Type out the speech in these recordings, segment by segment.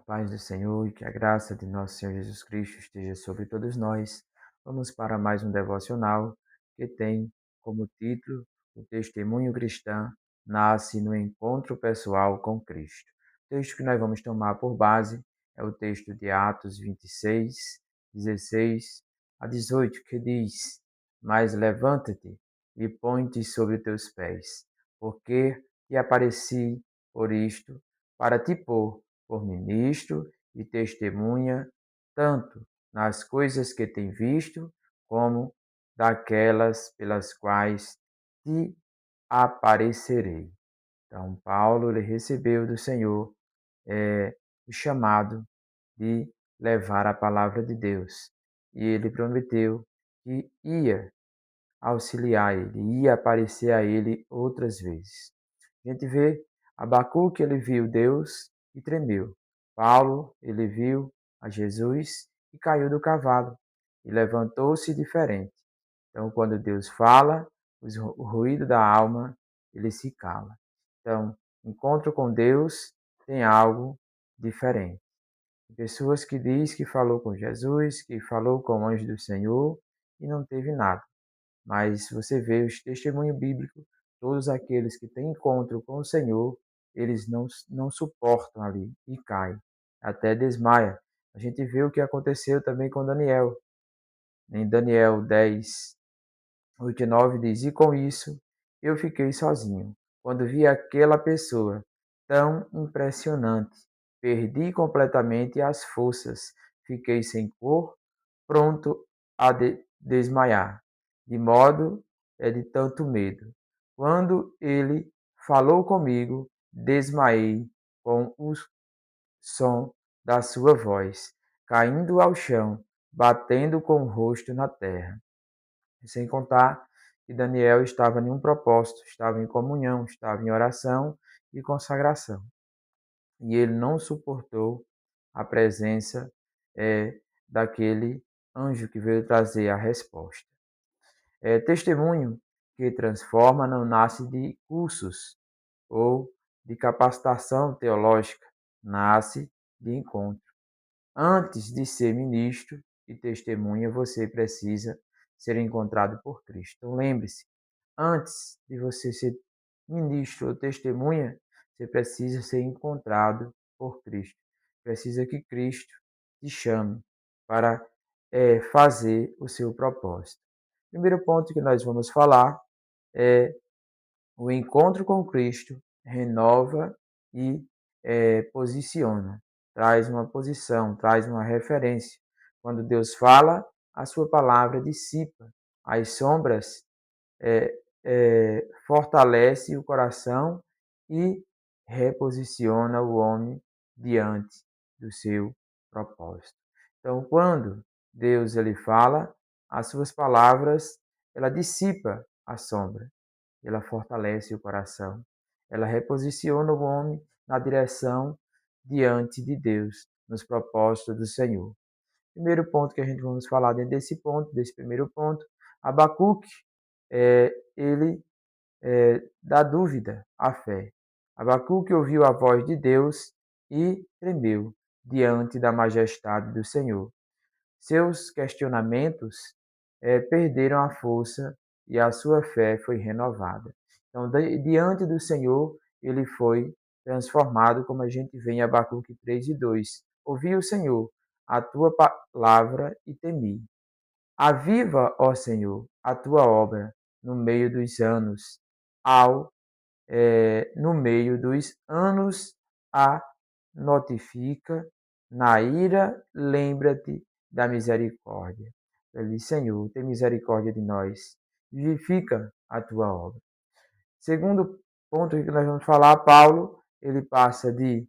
Paz do Senhor e que a graça de nosso Senhor Jesus Cristo esteja sobre todos nós. Vamos para mais um devocional que tem como título O Testemunho Cristão Nasce no Encontro Pessoal com Cristo. O texto que nós vamos tomar por base é o texto de Atos 26, 16 a 18, que diz: Mas levanta-te e põe-te sobre teus pés, porque te apareci por isto, para te pôr por ministro e testemunha, tanto nas coisas que tem visto, como daquelas pelas quais te aparecerei. Então, Paulo ele recebeu do Senhor o chamado de levar a palavra de Deus. E ele prometeu que ia auxiliar ele, ia aparecer a ele outras vezes. A gente vê Abacuque, ele viu Deus e tremeu. Paulo, ele viu a Jesus e caiu do cavalo e levantou-se diferente. Então, quando Deus fala, o ruído da alma, ele se cala. Então, encontro com Deus tem algo diferente. Pessoas que diz que falou com Jesus, que falou com o anjo do Senhor e não teve nada. Mas você vê os testemunhos bíblicos, todos aqueles que têm encontro com o Senhor, eles não suportam ali e caem, até desmaia. A gente vê o que aconteceu também com Daniel. Em Daniel 10, 8 e 9 diz: E com isso eu fiquei sozinho. Quando vi aquela pessoa tão impressionante, perdi completamente as forças, fiquei sem cor, pronto a desmaiar, de modo de tanto medo. Quando ele falou comigo, desmaiei com o som da sua voz, caindo ao chão, batendo com o rosto na terra. Sem contar que Daniel estava em um propósito, estava em comunhão, estava em oração e consagração. E ele não suportou a presença daquele anjo que veio trazer a resposta. Testemunho que transforma não nasce de cursos ou de capacitação teológica, nasce de encontro. Antes de ser ministro e testemunha, você precisa ser encontrado por Cristo. Então lembre-se, antes de você ser ministro ou testemunha, você precisa ser encontrado por Cristo. Precisa que Cristo te chame para fazer o seu propósito. O primeiro ponto que nós vamos falar é o encontro com Cristo renova e posiciona, traz uma posição, traz uma referência. Quando Deus fala, a sua palavra dissipa as sombras, fortalece o coração e reposiciona o homem diante do seu propósito. Então, quando Deus ele fala, as suas palavras ela dissipa a sombra, ela fortalece o coração, ela reposiciona o homem na direção diante de Deus, nos propósitos do Senhor. Primeiro ponto que a gente vamos falar dentro desse primeiro ponto, Abacuque, ele dá dúvida à fé. Abacuque ouviu a voz de Deus e tremeu diante da majestade do Senhor. Seus questionamentos perderam a força e a sua fé foi renovada. Então, diante do Senhor, ele foi transformado, como a gente vê em Abacuque 3 e 2. Ouvi o Senhor, a tua palavra e temi. Aviva, ó Senhor, a tua obra no meio dos anos, no meio dos anos a notifica, na ira lembra-te da misericórdia. Ele diz, Senhor, tem misericórdia de nós, vivifica a tua obra. Segundo ponto que nós vamos falar, Paulo, ele passa de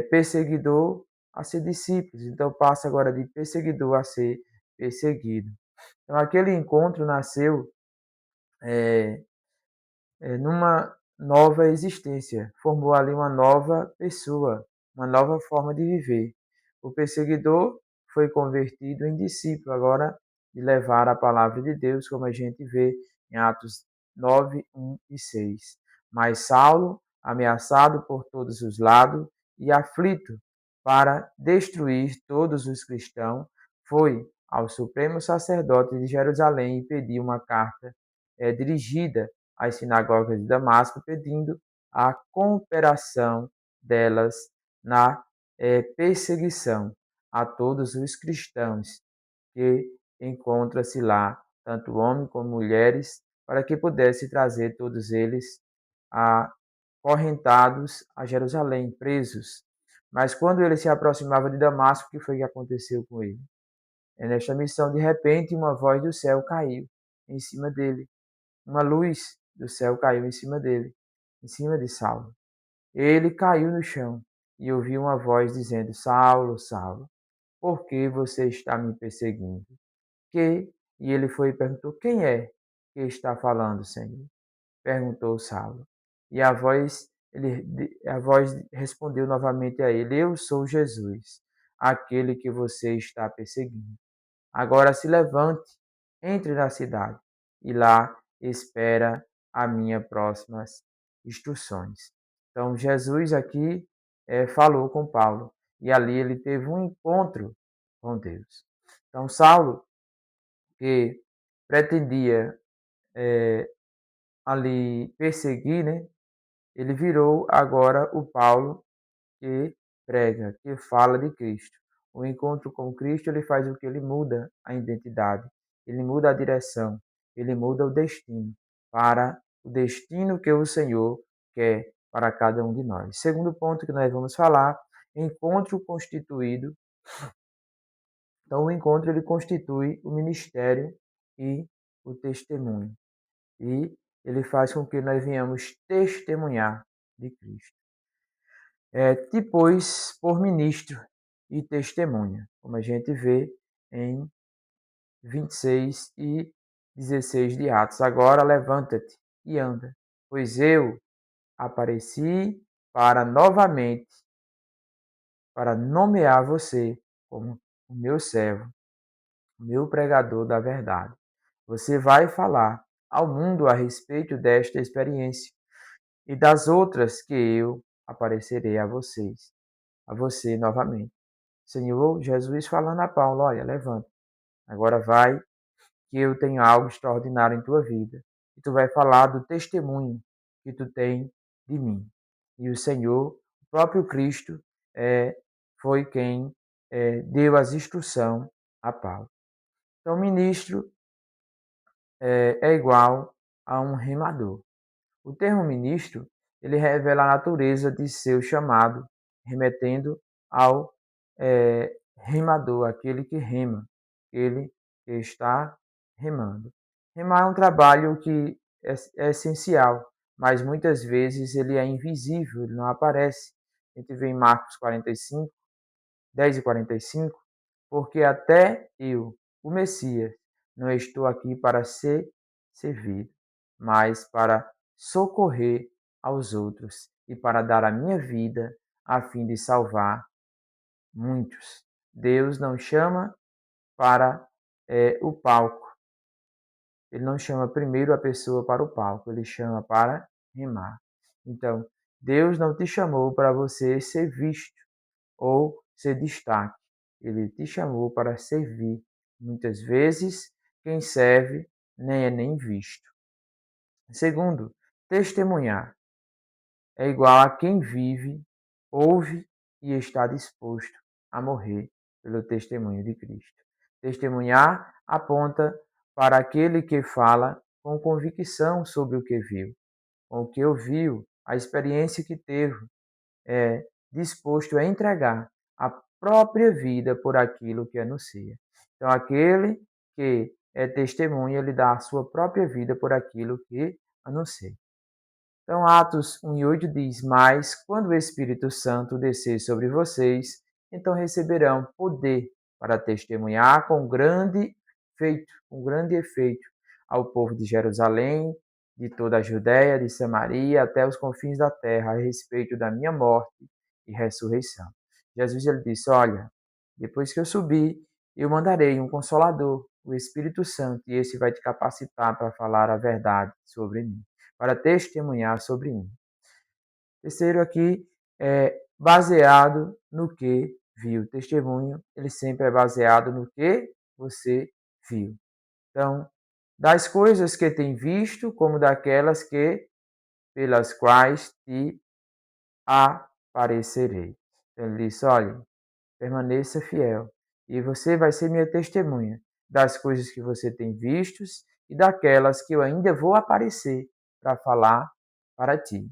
perseguidor a ser discípulo, então passa agora de perseguidor a ser perseguido. Então aquele encontro nasceu numa nova existência, formou ali uma nova pessoa, uma nova forma de viver. O perseguidor foi convertido em discípulo, agora de levar a palavra de Deus, como a gente vê em Atos 9, 1 e 6. Mas Saulo, ameaçado por todos os lados e aflito para destruir todos os cristãos, foi ao supremo sacerdote de Jerusalém e pediu uma carta dirigida às sinagogas de Damasco, pedindo a cooperação delas na perseguição a todos os cristãos que encontra-se lá, tanto homens como mulheres, para que pudesse trazer todos eles acorrentados a Jerusalém, presos. Mas quando ele se aproximava de Damasco, o que foi que aconteceu com ele? Nesta missão, de repente, uma voz do céu caiu em cima dele. Uma luz do céu caiu em cima dele, em cima de Saulo. Ele caiu no chão e ouviu uma voz dizendo: Saulo, Saulo, por que você está me perseguindo? Que? E ele foi e perguntou: Quem é que está falando, Senhor? Perguntou Saulo. E a voz respondeu novamente a ele: Eu sou Jesus, aquele que você está perseguindo. Agora se levante, entre na cidade e lá espera as minhas próximas instruções. Então Jesus aqui falou com Paulo e ali ele teve um encontro com Deus. Então Saulo, que pretendia ali perseguir, né? Ele virou agora o Paulo que prega, que fala de Cristo. O encontro com Cristo, ele faz o que? Ele muda a identidade, ele muda a direção, ele muda o destino para o destino que o Senhor quer para cada um de nós. Segundo ponto que nós vamos falar, encontro constituído. Então, o encontro ele constitui o ministério e o testemunho. E ele faz com que nós venhamos testemunhar de Cristo. Depois, por ministro e testemunha, como a gente vê em 26 e 16 de Atos. Agora levanta-te e anda, pois eu apareci para novamente, para nomear você como o meu servo, o meu pregador da verdade. Você vai falar ao mundo a respeito desta experiência e das outras que eu aparecerei a vocês, a você novamente. Senhor Jesus falando a Paulo: olha, levanta, agora vai, que eu tenho algo extraordinário em tua vida. E tu vai falar do testemunho que tu tem de mim. E o Senhor, o próprio Cristo, foi quem deu as instruções a Paulo. Então, o ministro é igual a um remador. O termo ministro, ele revela a natureza de seu chamado, remetendo ao remador, aquele que rema, aquele que está remando. Remar é um trabalho que é essencial, mas muitas vezes ele é invisível, ele não aparece. A gente vê em Marcos 45, 10 e 45, porque até eu, o Messias, não estou aqui para ser servido, mas para socorrer aos outros e para dar a minha vida a fim de salvar muitos. Deus não chama para o palco. Ele não chama primeiro a pessoa para o palco, ele chama para rimar. Então, Deus não te chamou para você ser visto ou ser destaque. Ele te chamou para servir. Muitas vezes, quem serve nem é nem visto. Segundo, testemunhar é igual a quem vive, ouve e está disposto a morrer pelo testemunho de Cristo. Testemunhar aponta para aquele que fala com convicção sobre o que viu, com o que ouviu, a experiência que teve, é disposto a entregar a própria vida por aquilo que anuncia. Então, aquele que é testemunha, ele dá a sua própria vida por aquilo que anuncia. Então, Atos 1:8 diz: Mas quando o Espírito Santo descer sobre vocês, então receberão poder para testemunhar com grande efeito ao povo de Jerusalém, de toda a Judéia, de Samaria, até os confins da terra, a respeito da minha morte e ressurreição. Jesus ele disse: Olha, depois que eu subir, eu mandarei um Consolador, o Espírito Santo, e esse vai te capacitar para falar a verdade sobre mim, para testemunhar sobre mim. Terceiro aqui, baseado no que viu. Testemunho, ele sempre é baseado no que você viu. Então, das coisas que tem visto, como daquelas que pelas quais te aparecerei. Então, ele disse: olha, permaneça fiel, e você vai ser minha testemunha das coisas que você tem vistos e daquelas que eu ainda vou aparecer para falar para ti.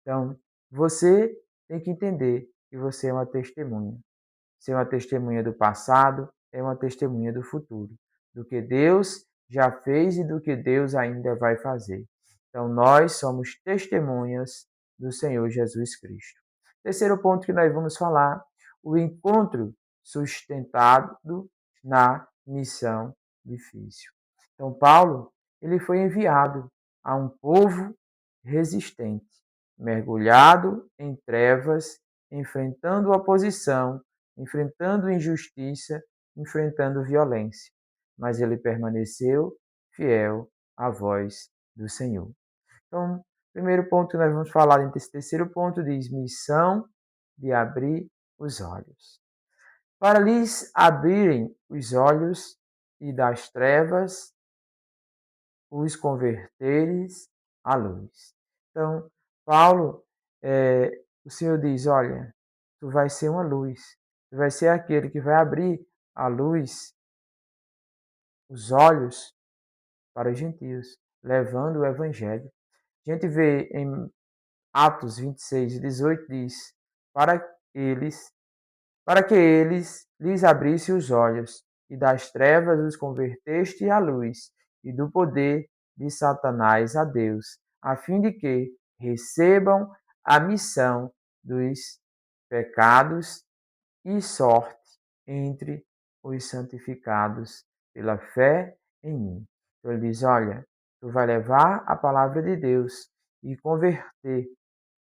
Então, você tem que entender que você é uma testemunha. Ser uma testemunha do passado é uma testemunha do futuro, do que Deus já fez e do que Deus ainda vai fazer. Então, nós somos testemunhas do Senhor Jesus Cristo. Terceiro ponto que nós vamos falar, o encontro sustentado na missão difícil. Então, Paulo, ele foi enviado a um povo resistente, mergulhado em trevas, enfrentando oposição, enfrentando injustiça, enfrentando violência. Mas ele permaneceu fiel à voz do Senhor. Então, primeiro ponto que nós vamos falar nesse terceiro ponto diz missão de abrir os olhos. Para lhes abrirem os olhos e das trevas os converteres à luz. Então, Paulo, o Senhor diz: olha, tu vais ser uma luz, tu vais ser aquele que vai abrir a luz, os olhos para os gentios, levando o evangelho. A gente vê em Atos 26 e 18 diz: para eles, para que eles lhes abrisse os olhos, e das trevas os converteste à luz, e do poder de Satanás a Deus, a fim de que recebam a missão dos pecados e sorte entre os santificados pela fé em mim. Então ele diz: olha, tu vai levar a palavra de Deus e converter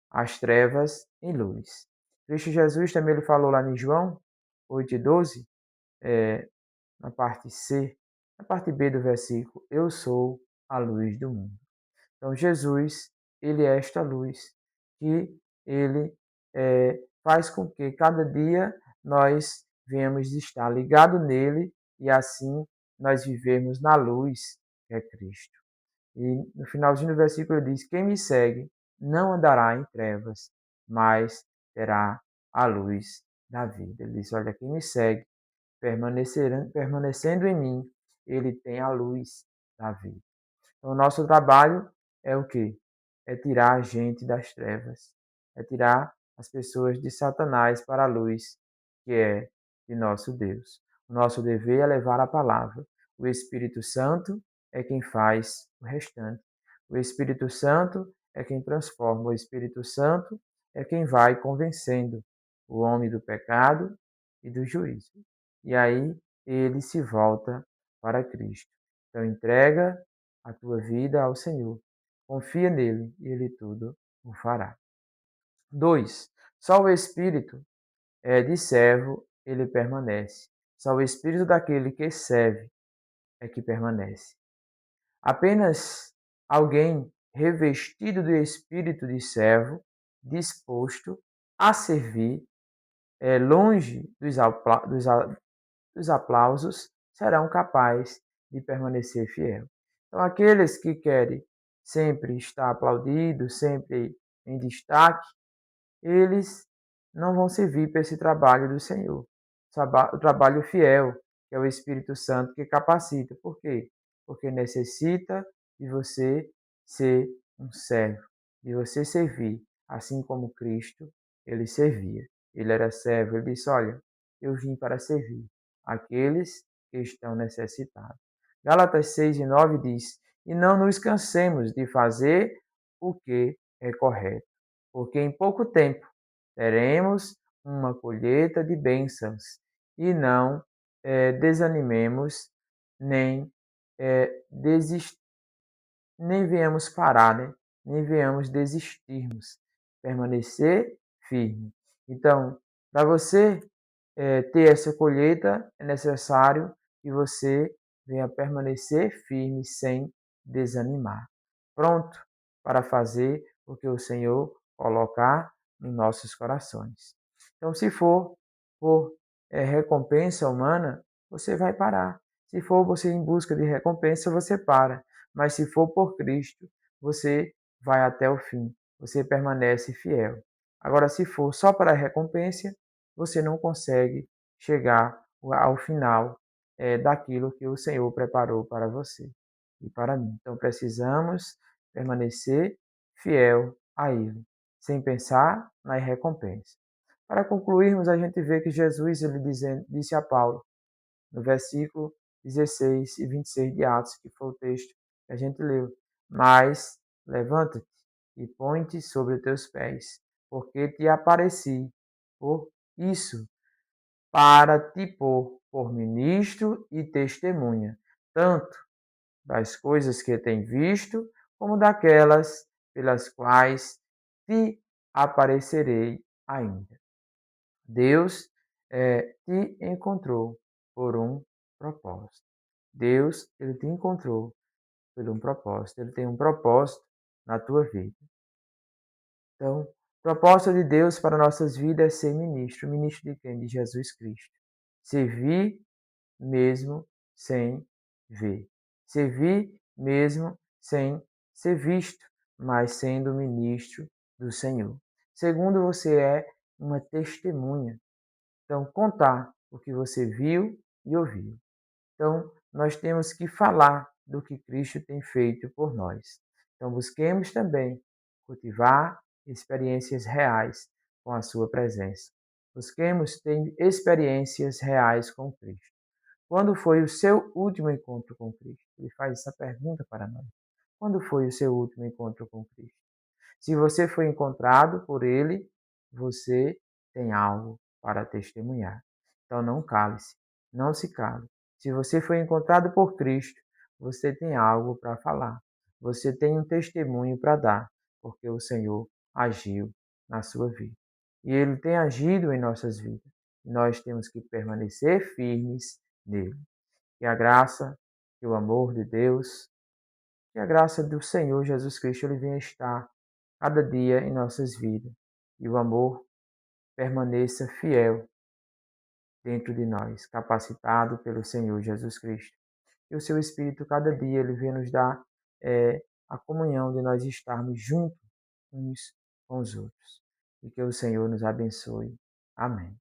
as trevas em luz. Cristo Jesus também ele falou lá em João 8:12, na parte C, na parte B do versículo: eu sou a luz do mundo. Então Jesus, ele é esta luz que ele faz com que cada dia nós venhamos estar ligado nele e assim nós vivemos na luz que é Cristo. E no finalzinho do versículo diz: quem me segue não andará em trevas, mas terá a luz da vida. Ele diz: olha, quem me segue, permanecendo em mim, ele tem a luz da vida. Então, o nosso trabalho é o quê? É tirar a gente das trevas, é tirar as pessoas de Satanás para a luz, que é de nosso Deus. O nosso dever é levar a palavra. O Espírito Santo é quem faz o restante. O Espírito Santo é quem transforma. O Espírito Santo é quem vai convencendo o homem do pecado e do juízo. E aí ele se volta para Cristo. Então entrega a tua vida ao Senhor. Confia nele e ele tudo o fará. 2. Só o Espírito de servo ele permanece. Só o Espírito daquele que serve é que permanece. Apenas alguém revestido do Espírito de servo, disposto a servir, longe dos aplausos, serão capazes de permanecer fiel. Então, aqueles que querem sempre estar aplaudidos, sempre em destaque, eles não vão servir para esse trabalho do Senhor. O trabalho fiel, que é o Espírito Santo que capacita. Por quê? Porque necessita de você ser um servo, de você servir, assim como Cristo, ele servia. Ele era servo, ele disse: olha, eu vim para servir aqueles que estão necessitados. Gálatas 6:9 diz: e não nos cansemos de fazer o que é correto, porque em pouco tempo teremos uma colheita de bênçãos e não desanimemos nem nem venhamos parar, né? Nem venhamos desistirmos, permanecer firme. Então, para você ter essa colheita, é necessário que você venha permanecer firme sem desanimar. Pronto para fazer o que o Senhor colocar em nossos corações. Então, se for por recompensa humana, você vai parar. Se for você em busca de recompensa, você para. Mas se for por Cristo, você vai até o fim. Você permanece fiel. Agora, se for só para a recompensa, você não consegue chegar ao final daquilo que o Senhor preparou para você e para mim. Então, precisamos permanecer fiel a Ele, sem pensar na recompensa. Para concluirmos, a gente vê que Jesus disse a Paulo, no versículo 16 e 26 de Atos, que foi o texto que a gente leu: Mas levanta-te e põe-te sobre os teus pés, porque te apareci por isso, para te pôr por ministro e testemunha, tanto das coisas que tem visto, como daquelas pelas quais te aparecerei ainda. Deus te encontrou por um propósito. Deus, ele te encontrou por um propósito. Ele tem um propósito na tua vida. Então, o propósito de Deus para nossas vidas é ser ministro. Ministro de quem? De Jesus Cristo. Servir mesmo sem ver. Servir mesmo sem ser visto, mas sendo ministro do Senhor. Segundo, você é uma testemunha. Então, contar o que você viu e ouviu. Então, nós temos que falar do que Cristo tem feito por nós. Então, busquemos também cultivar experiências reais com a sua presença. Busquemos ter experiências reais com Cristo. Quando foi o seu último encontro com Cristo? Ele faz essa pergunta para nós. Quando foi o seu último encontro com Cristo? Se você foi encontrado por Ele, você tem algo para testemunhar. Então não cale-se, não se cale. Se você foi encontrado por Cristo, você tem algo para falar. Você tem um testemunho para dar, porque o Senhor agiu na sua vida. E Ele tem agido em nossas vidas. Nós temos que permanecer firmes nele. Que a graça, que o amor de Deus, que a graça do Senhor Jesus Cristo ele venha estar cada dia em nossas vidas. E o amor permaneça fiel dentro de nós, capacitado pelo Senhor Jesus Cristo. E o seu Espírito, cada dia, ele vem nos dar a comunhão de nós estarmos juntos uns com os outros. E que o Senhor nos abençoe. Amém.